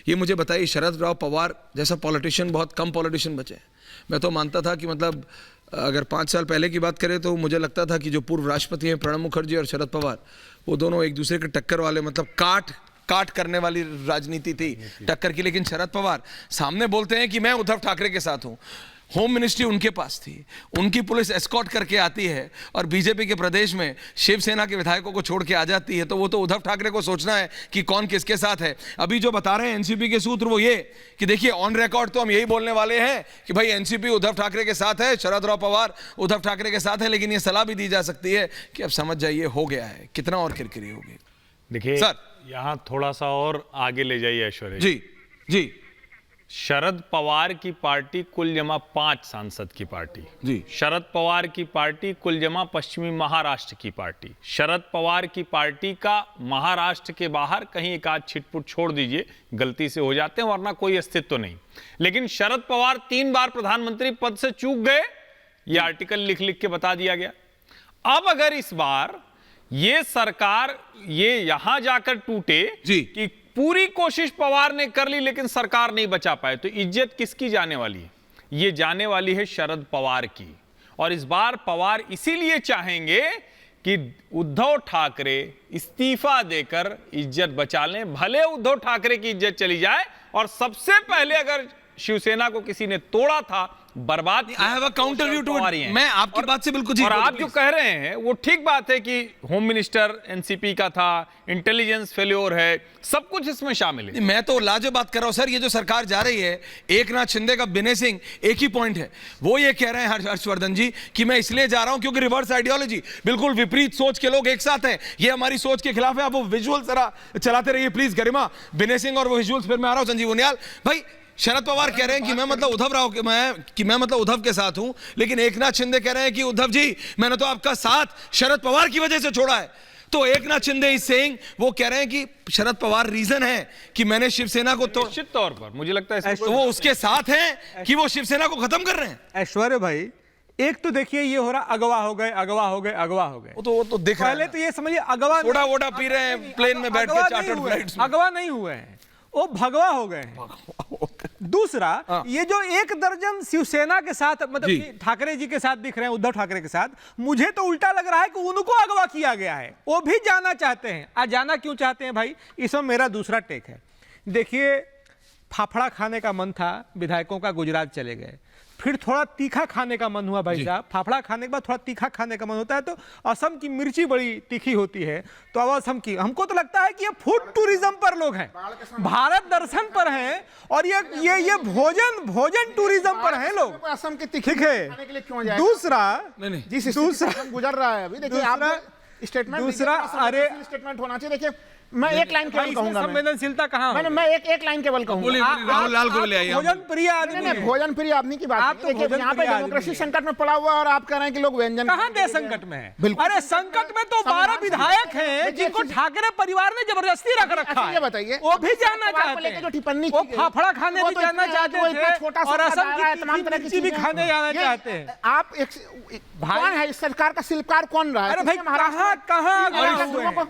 ये मुझे बताइए, शरद राव पवार जैसा पॉलिटिशियन बहुत कम पॉलिटिशियन बचे हैं। मैं तो मानता था कि मतलब अगर 5 साल पहले की बात करें तो मुझे लगता था कि जो पूर्व राष्ट्रपति हैं प्रणब मुखर्जी और शरद पवार, वो दोनों एक दूसरे के टक्कर वाले, मतलब काट करने वाली राजनीति थी टक्कर की। लेकिन शरद पवार सामने बोलते हैं कि मैं उद्धव ठाकरे के साथ हूं। होम मिनिस्ट्री उनके पास थी, उनकी पुलिस एस्कॉर्ट करके आती है और बीजेपी के प्रदेश में शिवसेना के विधायकों को छोड़ के आ जाती है, तो वो तो उद्धव ठाकरे को सोचना है कि कौन किसके साथ है। अभी जो बता रहे हैं एनसीपी के सूत्र वो ये कि देखिए ऑन रिकॉर्ड तो हम यही बोलने वाले हैं कि भाई एनसीपी उद्धव ठाकरे के साथ है, शरद राव पवार उद्धव ठाकरे के साथ है, लेकिन ये सलाह भी दी जा सकती है कि अब समझ जाइए हो गया है, कितना और किरकिरी होगी। देखिए सर, यहाँ थोड़ा सा और आगे ले जाइए ऐश्वर्या जी। शरद पवार की पार्टी कुल जमा 5 सांसद की पार्टी जी। शरद पवार की पार्टी कुल जमा पश्चिमी महाराष्ट्र की पार्टी। शरद पवार की पार्टी का महाराष्ट्र के बाहर कहीं एक आध छिटपुट छोड़ दीजिए, गलती से हो जाते हैं, वरना कोई अस्तित्व नहीं। लेकिन शरद पवार 3 बार प्रधानमंत्री पद से चूक गए, यह आर्टिकल लिख लिख के बता दिया गया। अब अगर इस बार ये सरकार ये यहां जाकर टूटे कि पूरी कोशिश पवार ने कर ली लेकिन सरकार नहीं बचा पाए, तो इज्जत किसकी जाने वाली है? ये जाने वाली है शरद पवार की। और इस बार पवार इसीलिए चाहेंगे कि उद्धव ठाकरे इस्तीफा देकर इज्जत बचा लें, भले उद्धव ठाकरे की इज्जत चली जाए। और सबसे पहले अगर शिवसेना को किसी ने तोड़ा था, बर्बाद, I have a counter view to it. मैं आपकी बात से बिल्कुल, और आप जो कह रहे हैं वो ठीक बात है कि होम मिनिस्टर एनसीपी का था, इंटेलिजेंस फेल्योर है, सब कुछ इसमें शामिल है। मैं तो लाजवाब बात कर रहा हूं सर। ये जो सरकार जा रही है, एकनाथ शिंदे का विनय सिंह एक ही पॉइंट है, वो ये कह रहे हैं हर्षवर्धन जी कि मैं इसलिए जा रहा हूं क्योंकि रिवर्स आइडियोलॉजी, बिल्कुल विपरीत सोच के लोग एक साथ हैं, ये हमारी सोच के खिलाफ है। आप वो विजुअल जरा चलाते रहिए प्लीज गरिमा, विनय सिंह और वो विजुअल्स। फिर मैं आ रहा हूं संजीव उनियाल भाई। शरद पवार कह रहे हैं कि मैं मतलब उद्धव के साथ हूं, लेकिन एकनाथ शिंदे कह रहे हैं कि उद्धव जी मैंने तो आपका साथ शरद पवार की वजह से छोड़ा है। तो एकनाथ शिंदे इज सेइंग, वो कह रहे हैं कि शरद पवार रीजन है कि मैंने शिवसेना को, तो निश्चित तौर पर मुझे लगता है तो वो उसके साथ हैं कि वो शिवसेना को खत्म कर रहे हैं। ऐश्वर्या भाई, एक तो देखिए ये हो रहा अगवा हो गए। वो तो दिख रहा है। पहले तो ये समझिए अगवा सोडा पी रहे हैं प्लेन में बैठ के, चार्टर्ड फ्लाइट्स में। अगवा नहीं हुए हैं, वो भगवा हो गए हैं। दूसरा, ये जो 1 दर्जन शिवसेना के साथ, मतलब कि ठाकरे जी के साथ दिख रहे हैं, उद्धव ठाकरे के साथ, मुझे तो उल्टा लग रहा है कि उनको अगवा किया गया है। वो भी जाना चाहते हैं। आज जाना क्यों चाहते हैं भाई, इसमें मेरा दूसरा टेक है। देखिए, फाफड़ा खाने का मन था, विधायकों का गुजरात चले गए। फिर थोड़ा तीखा खाने का मन हुआ भाई साहब। फाफड़ा खाने के बाद थोड़ा तीखा खाने का मन होता है, तो असम की मिर्ची बड़ी तीखी होती है, तो अब असम की, हमको तो लगता है कि ये फूड टूरिज्म पर लोग हैं, भारत दर्शन पर हैं, और ये भोजन टूरिज्म पर हैं लोग। असम के ठीक है। दूसरा गुजर रहा है अभी, देखिए आप स्टेटमेंट, दूसरा, अरे स्टेटमेंट होना चाहिए। देखिए मैं एक लाइन केवल कहूंगा, संवेदनशीलता कहाँ है? मैं एक लाइन केवल कहूंगा। राहुल लाल को ले आइए। भोजन प्रिय आदमी है। भोजन प्रिय आदमी की बात आप तो देखिए, यहाँ पे डेमोक्रेसी संकट में पड़ा हुआ है और आप कह रहे हैं कि लोग व्यंजन कहाँ देश संकट में है? अरे संकट में तो 12 विधायक हैं जिनको ठाकरे परिवार ने जबरदस्ती रख रखा है। ये बताइए, वो भी जानना चाहते हैं, जो टिप्पणी वो फाफड़ा खाने भी जाना चाहते हैं और असम की मिर्ची भी खाने जाना चाहते हैं। आप कौन है इस सरकार का शिल्पकार, कौन रहा है? अरे भाई कहाँ